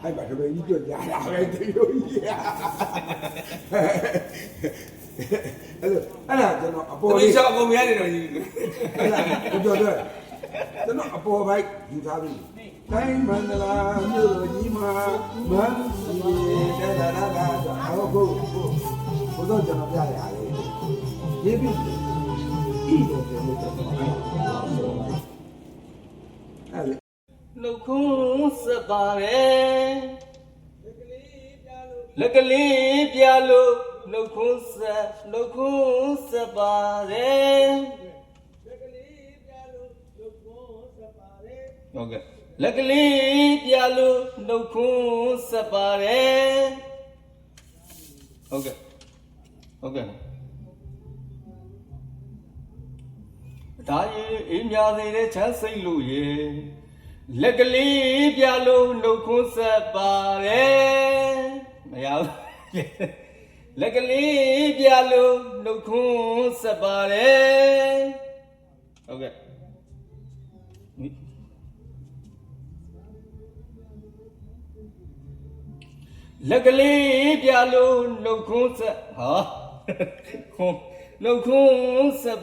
အဲ့ပါတပည့်ကြီးကြွကြတာပဲတမျိုးကြီးအဲ့ဒါကျွန်တော်အပေါ်လေးရှောက်အကုန်များနေတော့ကြီးအဲ့ဒါပြောကျွန်တော်အပေါ်ဘိုက်ယူထားပြီတိုင်းမန္တလာမြို့တော်ကြီးမှာမန်းစီဒါအခုဘုရားကျွန်တော်ပြရရတယ်ရေးပြီဤတော့ကျွန်တော်အဲ့နှုတ်ခွန်းဆက်ပါတယ်လက်ကလေးပြလို့နှုတ်ခွန်းဆက်ပါတယ်ဟုတ်ကဲ့လက်ကလေးပြလို့နှုတ်ခွန်းဆက်ပါတယ်ဟုတ်ကဲ့ဒါရင်အေးမြသေးတဲ့ချမ်းစိတ်လို့ရေလက်ကလေးပြလို့နှုတ်ခွန်းဆက်ပါတယ်မရဘူးလက်ကလေးပြလို့နှုတ်ခွန်းဆက်ပါတယ်ဟုတ်ကဲ့လက်ကလေးပြလို့နှုတ်ခွန်းဆက်ဟာနှုတ်ခွန်းဆက်